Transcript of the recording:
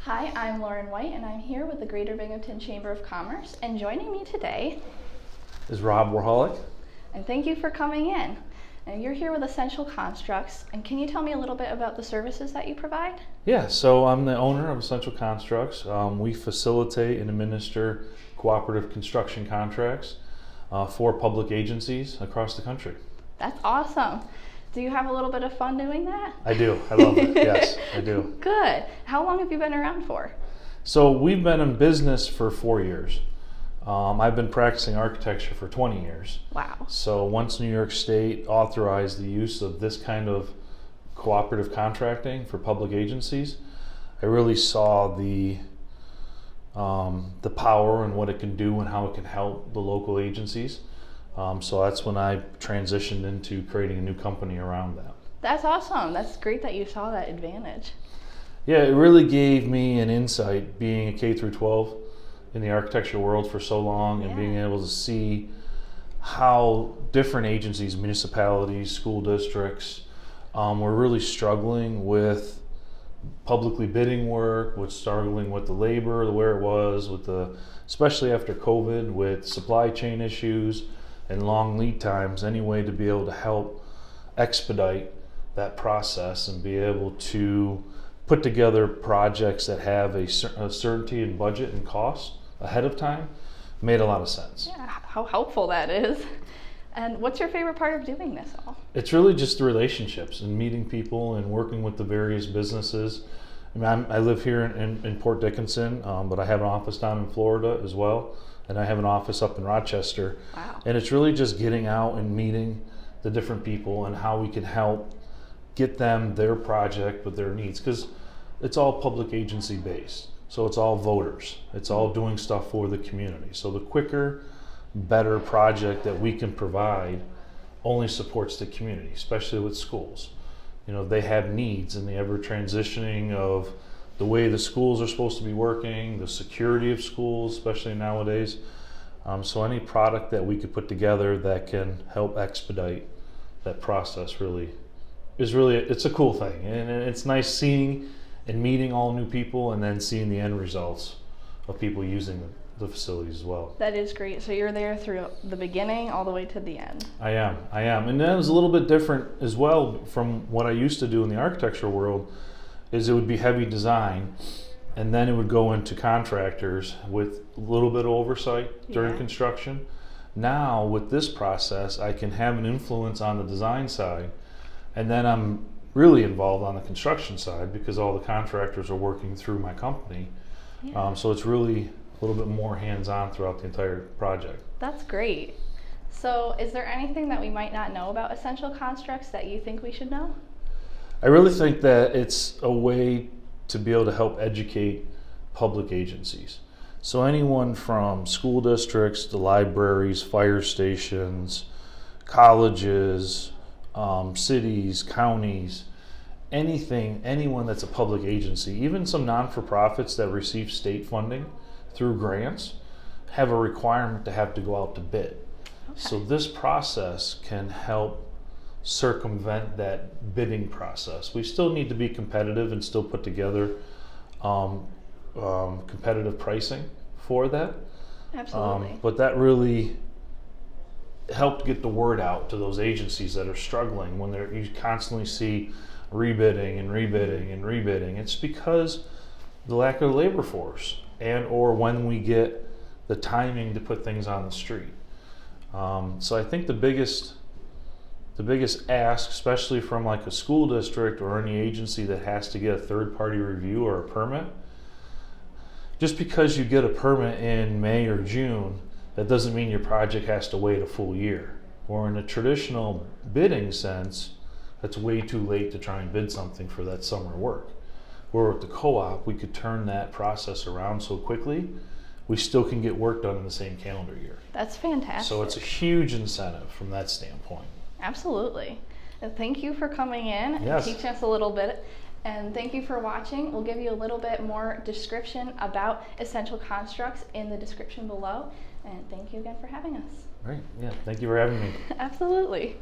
Hi, I'm Lauren White, and I'm here with the Greater Binghamton Chamber of Commerce. And joining me today is Rob Warholic. And thank you for coming in. And you're here with Essential Constructs, and can you tell me a little bit about the services that you provide? Yeah, so I'm the owner of Essential Constructs. We facilitate and administer cooperative construction contracts for public agencies across the country. That's awesome. Do you have a little bit of fun doing that? I do. I love it. Yes, I do. Good. How long have you been around for? So we've been in business for 4 years. I've been practicing architecture for 20 years. Wow. So once New York State authorized the use of this kind of cooperative contracting for public agencies, I really saw the power and what it can do and how it can help the local agencies. So that's when I transitioned into creating a new company around that. That's awesome. That's great that you saw that advantage. Yeah, it really gave me an insight being a K through 12 in the architecture world for so long, and being able to see how different agencies, municipalities, school districts were really struggling with publicly bidding work, with struggling with the labor, where it was, with especially after COVID, with supply chain issues and long lead times, any way to be able to help expedite that process and be able to put together projects that have a certainty in budget and cost ahead of time made a lot of sense. Yeah, how helpful that is. And what's your favorite part of doing this all? It's really just the relationships and meeting people and working with the various businesses. I mean, I live here in Port Dickinson, but I have an office down in Florida as well, and I have an office up in Rochester. Wow. And it's really just getting out and meeting the different people and how we can help get them their project with their needs, because it's all public agency based. So it's all voters. It's all doing stuff for the community. So the quicker, better project that we can provide only supports the community, especially with schools. You know, they have needs in the ever transitioning of the way the schools are supposed to be working, the security of schools, especially nowadays. So any product that we could put together that can help expedite that process it's a cool thing. And it's nice seeing and meeting all new people and then seeing the end results of people using the facilities as well. That is great. So you're there through the beginning all the way to the end. I am. And that was a little bit different as well from what I used to do in the architecture world. Is it would be heavy design, and then it would go into contractors with a little bit of oversight during construction. Now with this process, I can have an influence on the design side, and then I'm really involved on the construction side because all the contractors are working through my company. So it's really a little bit more hands-on throughout the entire project. That's great. So is there anything that we might not know about Essential Constructs that you think we should know? I really think that it's a way to be able to help educate public agencies. So anyone from school districts to libraries, fire stations, colleges, cities, counties, anyone that's a public agency, even some non-for-profits that receive state funding through grants, have a requirement to have to go out to bid. Okay. So this process can help circumvent that bidding process. We still need to be competitive and still put together competitive pricing for that. Absolutely. But that really helped get the word out to those agencies that are struggling when you constantly see rebidding and rebidding and rebidding. It's because the lack of labor force or when we get the timing to put things on the street. So I think the biggest ask, especially from like a school district or any agency that has to get a third-party review or a permit, just because you get a permit in May or June, that doesn't mean your project has to wait a full year. Or in a traditional bidding sense, that's way too late to try and bid something for that summer work. Where with the co-op, we could turn that process around so quickly, we still can get work done in the same calendar year. That's fantastic. So it's a huge incentive from that standpoint. Absolutely. And thank you for coming in and teaching us a little bit. And thank you for watching. We'll give you a little bit more description about Essential Constructs in the description below. And thank you again for having us. Great. Yeah. Thank you for having me. Absolutely.